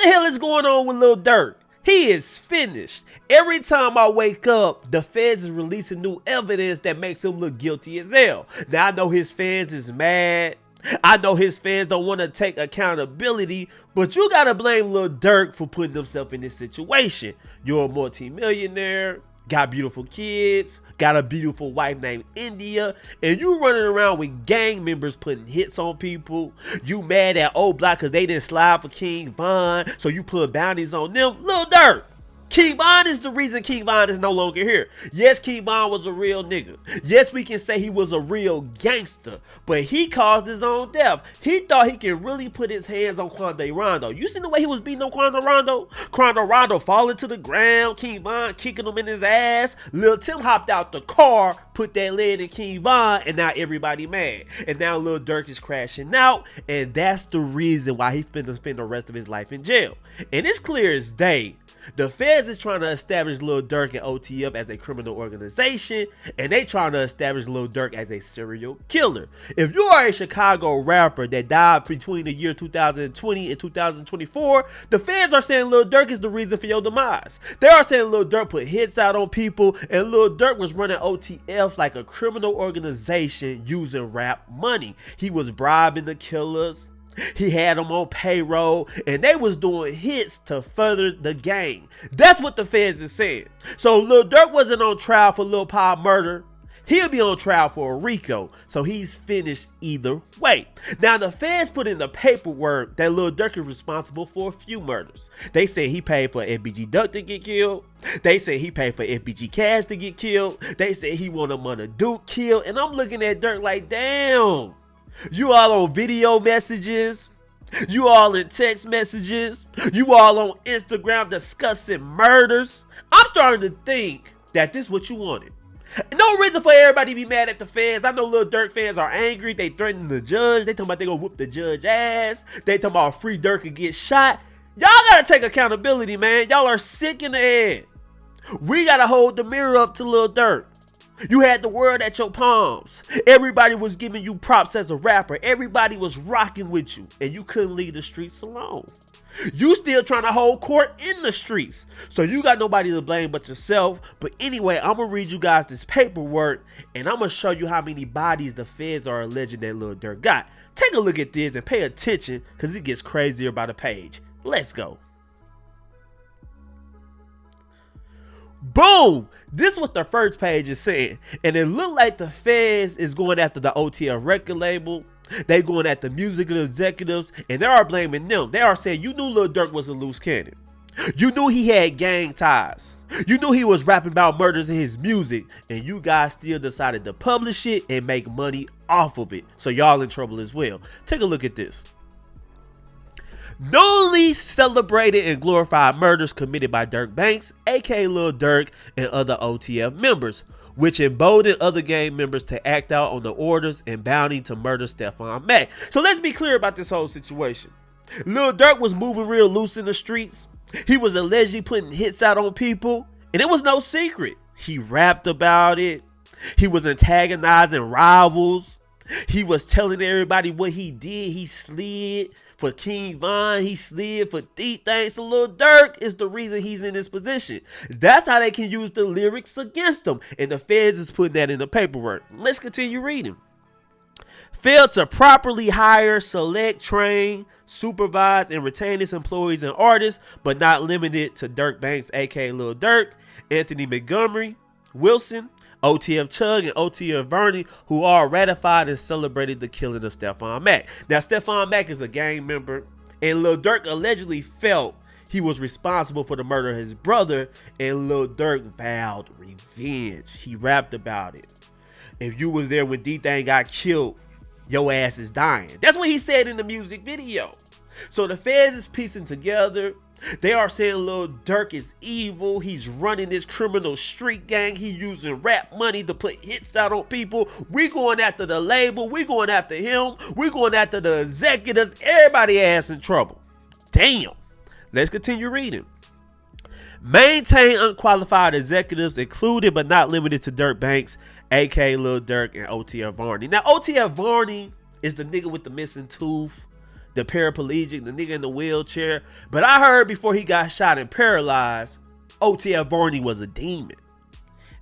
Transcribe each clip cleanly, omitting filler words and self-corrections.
hell is going on with Lil Durk? He is finished. Every time I wake up, the feds is releasing new evidence that makes him look guilty as hell. Now, I know his fans is mad. I know his fans don't want to take accountability, but you gotta blame Lil Durk for putting himself in this situation. You're a multi-millionaire, got beautiful kids, got a beautiful wife named India, and you running around with gang members putting hits on people. You mad at O Block because they didn't slide for King Von, so you put bounties on them. Lil Durk. King Von is the reason King Von is no longer here. Yes, King Von was a real nigga. Yes, we can say he was a real gangster, but he caused his own death. He thought he can really put his hands on Quande Rondo. You seen the way he was beating on Quande Rondo? Quande Rondo falling to the ground, King Von kicking him in his ass. Lil Tim hopped out the car, put that lead in King Von, and now everybody mad. And now Lil Durk is crashing out, and that's the reason why he finna spend the rest of his life in jail. And it's clear as day. The feds is trying to establish Lil Durk and OTF as a criminal organization, and they trying to establish Lil Durk as a serial killer. If you are a Chicago rapper that died between the year 2020 and 2024, the feds are saying Lil Durk is the reason for your demise. They are saying Lil Durk put hits out on people, and Lil Durk was running OTF like a criminal organization using rap money. He was bribing the killers. He had them on payroll, and they was doing hits to further the gang. That's what the feds is saying. So Lil Durk wasn't on trial for Lil Pop murder. He'll be on trial for a RICO, so he's finished either way. Now, the feds put in the paperwork that Lil Durk is responsible for a few murders. They say he paid for FBG Duck to get killed. They say he paid for FBG Cash to get killed. They say he wanted Mona Duke killed. And I'm looking at Durk like, damn. You all on video messages, you all in text messages, you all on Instagram discussing murders. I'm starting to think that this is what you wanted. No reason for everybody to be mad at the fans. I know Lil Durk fans are angry. They threatening the judge. They talking about they gonna whoop the judge ass. They talking about free Durk and get shot. Y'all gotta take accountability, man. Y'all are sick in the head. We gotta hold the mirror up to Lil Durk. You had the world at your palms. Everybody was giving you props as a rapper. Everybody was rocking with you, and you couldn't leave the streets alone. You still trying to hold court in the streets. So you got nobody to blame but yourself. But anyway, I'm going to read you guys this paperwork, and I'm going to show you how many bodies the feds are alleging that Lil Durk got. Take a look at this and pay attention, because it gets crazier by the page. Let's go. Boom! This is what the first page is saying. And it looked like the feds is going after the OTF record label. They going after music executives, and they are blaming them. They are saying, you knew Lil Durk was a loose cannon. You knew he had gang ties. You knew he was rapping about murders in his music, and you guys still decided to publish it and make money off of it. So y'all in trouble as well. Take a look at this. Knowingly celebrated and glorified murders committed by Durk Banks, aka Lil Durk, and other OTF members, which emboldened other gang members to act out on the orders and bounty to murder Stephon Mack. So let's be clear about this whole situation. Lil Durk was moving real loose in the streets. He was allegedly putting hits out on people, and it was no secret. He rapped about it. He was antagonizing rivals. He was telling everybody what he did. He slid for King Von. He slid for things. So Lil Durk is the reason he's in this position. That's how they can use the lyrics against him. And the feds is putting that in the paperwork. Let's continue reading. Failed to properly hire, select, train, supervise, and retain its employees and artists, but not limited to Durk Banks, aka Lil Durk, Anthony Montgomery, Wilson, OTF Chug, and OTF Vernie, who all ratified and celebrated the killing of Stephon Mack. Now, Stephon Mack is a gang member, and Lil Durk allegedly felt he was responsible for the murder of his brother, and Lil Durk vowed revenge. He rapped about it. If you was there when D-Thang got killed, your ass is dying. That's what he said in the music video. So the feds is piecing together. They are saying Lil Durk is evil. He's running this criminal street gang. He using rap money to put hits out on people. We going after the label. We going after him. We going after the executives. Everybody ass in trouble. Damn. Let's continue reading. Maintain unqualified executives included but not limited to Durk Banks, aka Lil Durk, and OTF Varney. Now, OTF Varney is the nigga with the missing tooth the paraplegic, the nigga in the wheelchair. But I heard before he got shot and paralyzed, OTF Barney was a demon.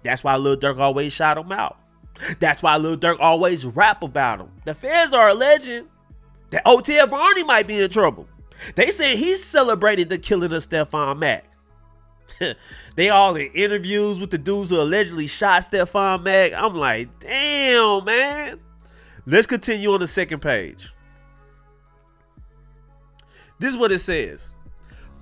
That's why Lil Durk always shot him out. That's why Lil Durk always rap about him. The feds are alleging that OTF Barney might be in trouble. They say he celebrated the killing of Stephon Mack. They all in interviews with the dudes who allegedly shot Stephon Mack. I'm like, damn, man. Let's continue on the second page. This is what it says.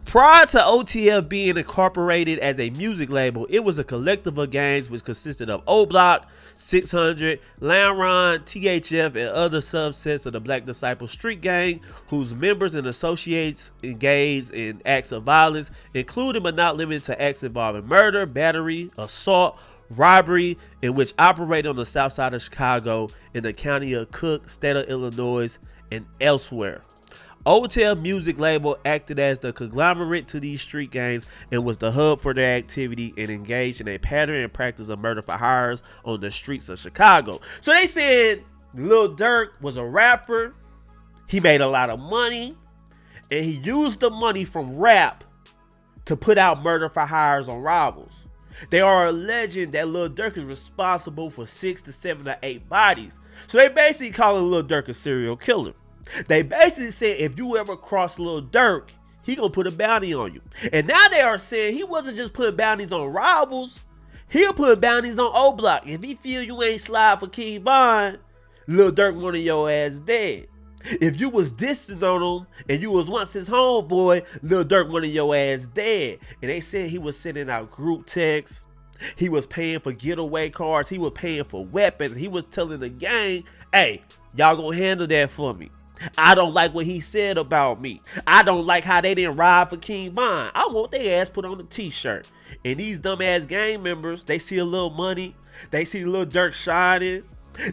Prior to OTF being incorporated as a music label, it was a collective of gangs which consisted of O Block, 600, Lamron, THF, and other subsets of the Black Disciple Street Gang, whose members and associates engaged in acts of violence, including but not limited to acts involving murder, battery, assault, robbery, and which operated on the south side of Chicago, in the county of Cook, state of Illinois, and elsewhere. OTF music label acted as the conglomerate to these street gangs and was the hub for their activity, and engaged in a pattern and practice of murder for hires on the streets of Chicago. So they said Lil Durk was a rapper, he made a lot of money, and he used the money from rap to put out murder for hires on rivals. They are alleging that Lil Durk is responsible for 6 to 7 to 8 bodies. So they basically calling Lil Durk a serial killer. They basically said if you ever cross Lil Durk, he gonna put a bounty on you. And now they are saying he wasn't just putting bounties on rivals, he'll put bounties on O Block. If he feel you ain't slide for King Von, Lil Durk wanted your ass dead. If you was dissing on him and you was once his homeboy, Lil Durk wanted your ass dead. And they said he was sending out group texts, he was paying for getaway cars, he was paying for weapons, he was telling the gang, hey, y'all gonna handle that for me. I don't like what he said about me. I don't like how they didn't ride for King Von. I want their ass put on a t-shirt. And these dumbass gang members, they see a little money, they see Lil Durk shining,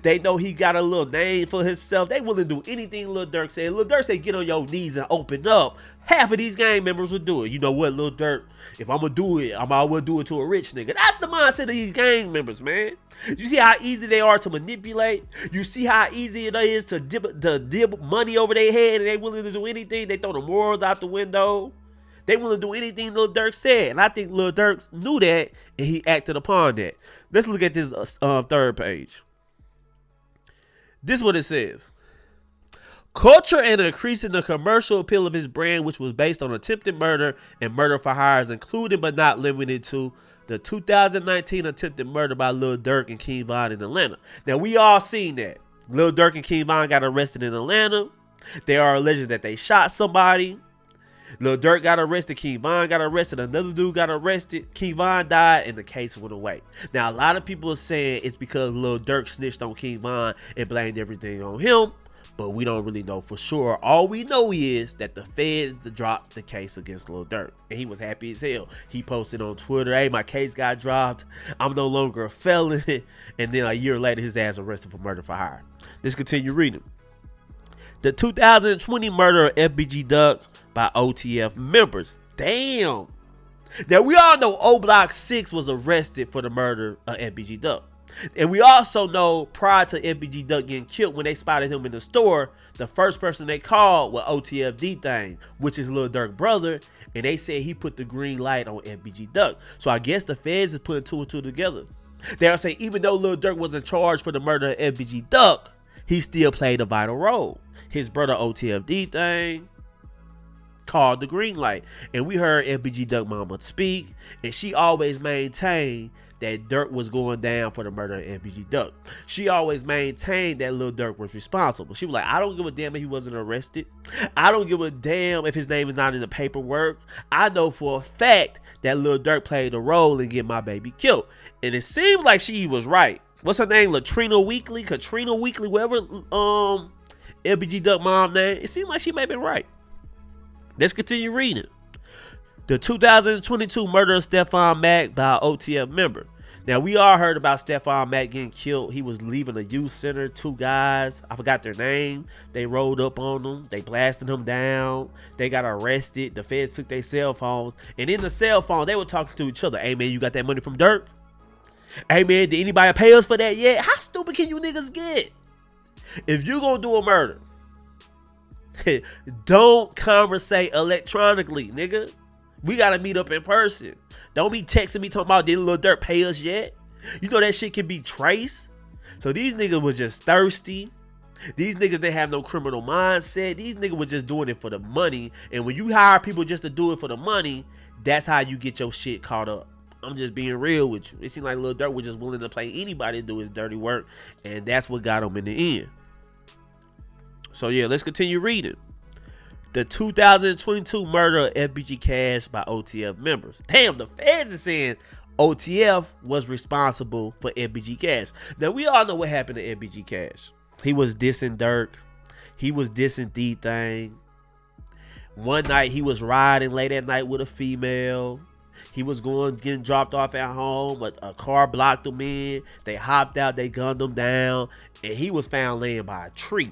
they know he got a little name for himself. They willing to do anything Lil Durk said. Lil Durk said get on your knees and open up. Half of these gang members would do it. You know what, Lil Durk? If I'm gonna do it, I might as well do it to a rich nigga. That's the mindset of these gang members, man. You see how easy they are to manipulate? You see how easy it is to dip money over their head, and they willing to do anything. They throw the morals out the window. They willing to do anything Lil Durk said. And I think Lil Durk knew that, and he acted upon that. Let's look at this third page. This is what it says. Culture and increasing the commercial appeal of his brand, which was based on attempted murder and murder for hires, including but not limited to the 2019 attempted murder by Lil Durk and King Von in Atlanta. Now, we all seen that. Lil Durk and King Von got arrested in Atlanta. They are alleged that they shot somebody. Lil Durk got arrested, King Von got arrested, another dude got arrested, King Von died, and the case went away. Now, a lot of people are saying it's because Lil Durk snitched on King Von and blamed everything on him, but we don't really know for sure. All we know is that the feds dropped the case against Lil Durk, and he was happy as hell. He posted on Twitter, hey, my case got dropped, I'm no longer a felon, and then a year later, his ass arrested for murder for hire. Let's continue reading. The 2020 murder of FBG Durk by OTF members. Damn. Now, we all know O Block 6 was arrested for the murder of FBG Durk. And we also know prior to FBG Durk getting killed, when they spotted him in the store, the first person they called was OTF thing, which is Lil Durk's brother. And they said he put the green light on FBG Durk. So I guess the feds is putting 2 and 2 together. They are saying even though Lil Durk wasn't charged for the murder of FBG Durk, he still played a vital role. His brother OTF thing called the green light, and we heard FBG Durk mama speak, and she always maintained that Durk was going down for the murder of FBG Durk. She always maintained that Lil Durk was responsible. She was like, I don't give a damn if he wasn't arrested. I don't give a damn if his name is not in the paperwork. I know for a fact that Lil Durk played a role in getting my baby killed. And it seemed like she was right. What's her name? Katrina Weekly, whatever FBG Durk mom name. It seemed like she may have been right. Let's continue reading. The 2022 murder of Stephon Mack by an OTF member. Now, we all heard about Stephon Mack getting killed. He was leaving a youth center. 2 guys, I forgot their name. They rolled up on him. They blasted him down. They got arrested. The feds took their cell phones. And in the cell phone, they were talking to each other. Hey, man, you got that money from Durk? Hey, man, did anybody pay us for that yet? How stupid can you niggas get? If you gonna do a murder, Don't conversate electronically, nigga. We gotta meet up in person. Don't be texting me talking about did Lil Durk pay us yet? You know that shit can be traced. So these niggas was just thirsty. These niggas, they have no criminal mindset. These niggas was just doing it for the money. And when you hire people just to do it for the money, that's how you get your shit caught up. I'm just being real with you. It seemed like Lil Durk was just willing to play anybody to do his dirty work. And that's what got him in the end. So yeah, let's continue reading. The 2022 murder of FBG Cash by OTF members. Damn, the feds is saying OTF was responsible for FBG Cash. Now, we all know what happened to FBG Cash. He was dissing Durk. He was dissing D-Thing. One night, he was riding late at night with a female. He was getting dropped off at home. A car blocked him in. They hopped out. They gunned him down. And he was found laying by a tree.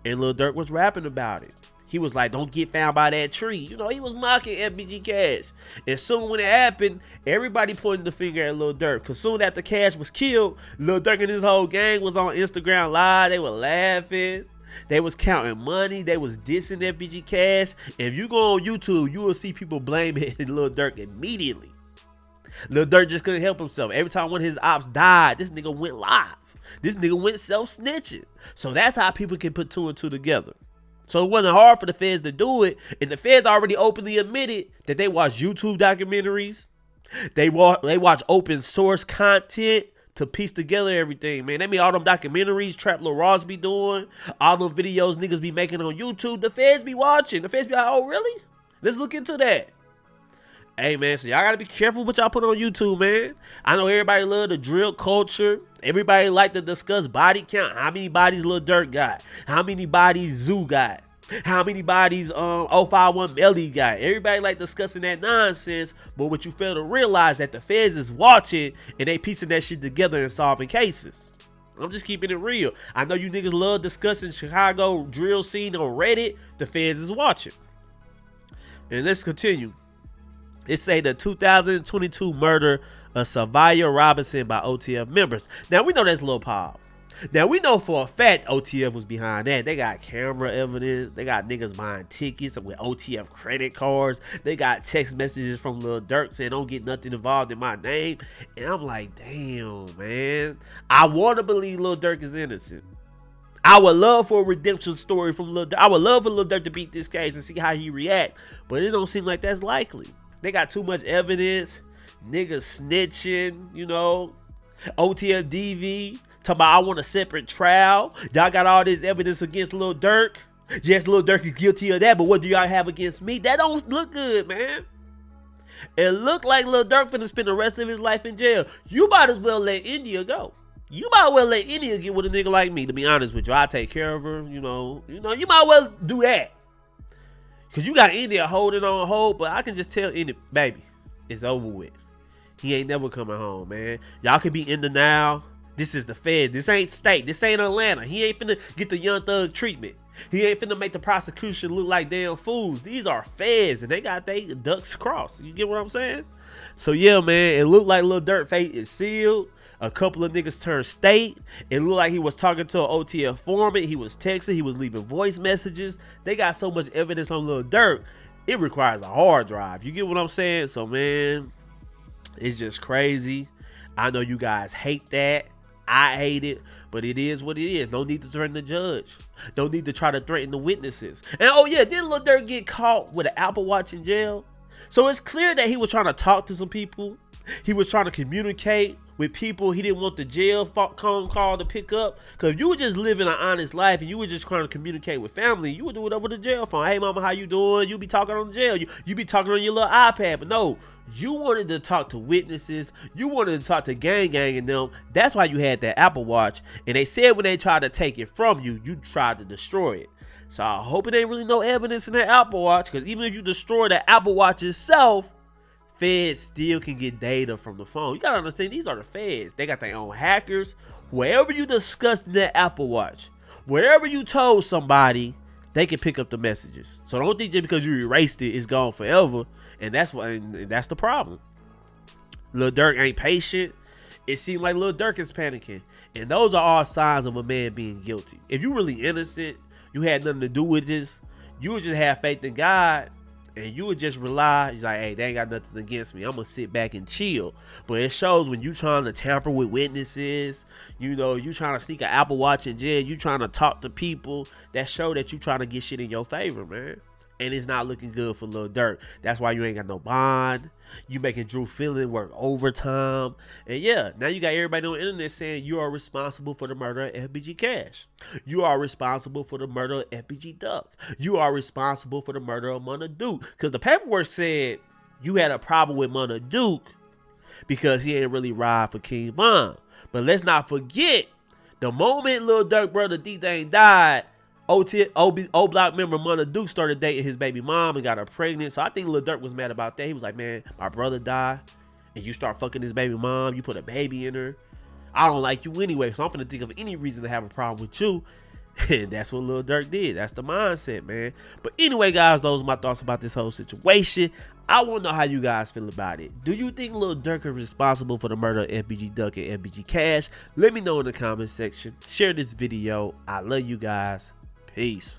And Lil Durk was rapping about it. He was like, don't get found by that tree. You know, he was mocking FBG Cash. And soon when it happened, everybody pointed the finger at Lil Durk. Because soon after Cash was killed, Lil Durk and his whole gang was on Instagram Live. They were laughing. They was counting money. They was dissing FBG Cash. And if you go on YouTube, you will see people blaming Lil Durk immediately. Lil Durk just couldn't help himself. Every time one of his ops died, this nigga went live. This nigga went self-snitching. So that's how people can put two and two together. So it wasn't hard for the feds to do it. And the feds already openly admitted that they watch YouTube documentaries. They watch open source content to piece together everything, man. That mean all them documentaries Trap Lil Ross be doing, all them videos niggas be making on YouTube, the feds be watching. The feds be like, oh, really? Let's look into that. Hey, man, so y'all got to be careful what y'all put on YouTube, man. I know everybody love the drill culture. Everybody like to discuss body count. How many bodies Lil Durk got? How many bodies Zoo got? How many bodies 051 Melly got? Everybody like discussing that nonsense, but what you fail to realize that the feds is watching and they piecing that shit together and solving cases. I'm just keeping it real. I know you niggas love discussing Chicago drill scene on Reddit. The feds is watching. And let's continue. It say the 2022 murder of Savia Robinson by OTF members. Now, we know that's Lil Pop. Now, we know for a fact OTF was behind that. They got camera evidence. They got niggas buying tickets with OTF credit cards. They got text messages from Lil Durk saying, don't get nothing involved in my name. And I'm like, damn, man. I want to believe Lil Durk is innocent. I would love for a redemption story from Lil Durk. I would love for Lil Durk to beat this case and see how he react. But it don't seem like that's likely. They got too much evidence. Niggas snitching, you know. OTF DV. Talking about I want a separate trial. Y'all got all this evidence against Lil Durk. Yes, Lil Durk is guilty of that, but what do y'all have against me? That don't look good, man. It look like Lil Durk finna spend the rest of his life in jail. You might as well let India go. You might well let India get with a nigga like me, to be honest with you. I take care of her, you know, you might well do that. Cause you got India holding on hold, but I can just tell India, baby, it's over with. He ain't never coming home, man. Y'all can be in the now. This is the Fed. This ain't state. This ain't Atlanta. He ain't finna get the Young Thug treatment. He ain't finna make the prosecution look like damn fools. These are feds, and they got they ducks crossed. You get what I'm saying? So yeah, man, it looked like Lil Durk fate is sealed. A couple of niggas turned state. It looked like he was talking to an OTF foreman. He was texting. He was leaving voice messages. They got so much evidence on Lil Durk. It requires a hard drive. You get what I'm saying? So, man, it's just crazy. I know you guys hate that. I hate it, but it is what it is. No need to threaten the judge. No need to try to threaten the witnesses. And oh yeah, didn't Lil Durk get caught with an Apple Watch in jail? So it's clear that he was trying to talk to some people. He was trying to communicate with people he didn't want the jail phone call to pick up. Because if you were just living an honest life and you were just trying to communicate with family, you would do it over the jail phone. Hey, mama, how you doing? You be talking on the jail. You be talking on your little iPad. But no, you wanted to talk to witnesses. You wanted to talk to gang and them. That's why you had that Apple Watch. And they said when they tried to take it from you, you tried to destroy it. So I hope it ain't really no evidence in that Apple Watch. Because even if you destroy the Apple Watch itself, feds still can get data from the phone. You gotta understand, these are the feds. They got their own hackers. Wherever you discussed in that Apple Watch, wherever you told somebody, they can pick up the messages. So don't think just because you erased it, it's gone forever. And that's the problem. Lil Durk ain't patient. It seems like Lil Durk is panicking. And those are all signs of a man being guilty. If you really innocent, you had nothing to do with this, You would just have faith in God, and you would just rely. He's like, hey, they ain't got nothing against me. I'm gonna sit back and chill. But it shows when you trying to tamper with witnesses, you know, you trying to sneak an Apple Watch in jail, you trying to talk to people, that show that you trying to get shit in your favor, man. And it's not looking good for Lil Durk. That's why you ain't got no bond. You making Drew Feeling work overtime. And yeah, now you got everybody on the internet saying you are responsible for the murder of FBG Cash. You are responsible for the murder of FBG Duck. You are responsible for the murder of Mona Duke. Because the paperwork said you had a problem with Mona Duke because he ain't really ride for King Von. But let's not forget, the moment Lil Durk brother D-Thang died, OTF, O Block member Mona Duke started dating his baby mom and got her pregnant. So I think Lil Durk was mad about that. He was like, man, my brother died and you start fucking his baby mom. You put a baby in her. I don't like you anyway. So I'm gonna think of any reason to have a problem with you. And that's what Lil Durk did. That's the mindset, man. But anyway, guys, those are my thoughts about this whole situation. I want to know how you guys feel about it. Do you think Lil Durk is responsible for the murder of FBG Duck and FBG Cash? Let me know in the comment section. Share this video. I love you guys. Peace.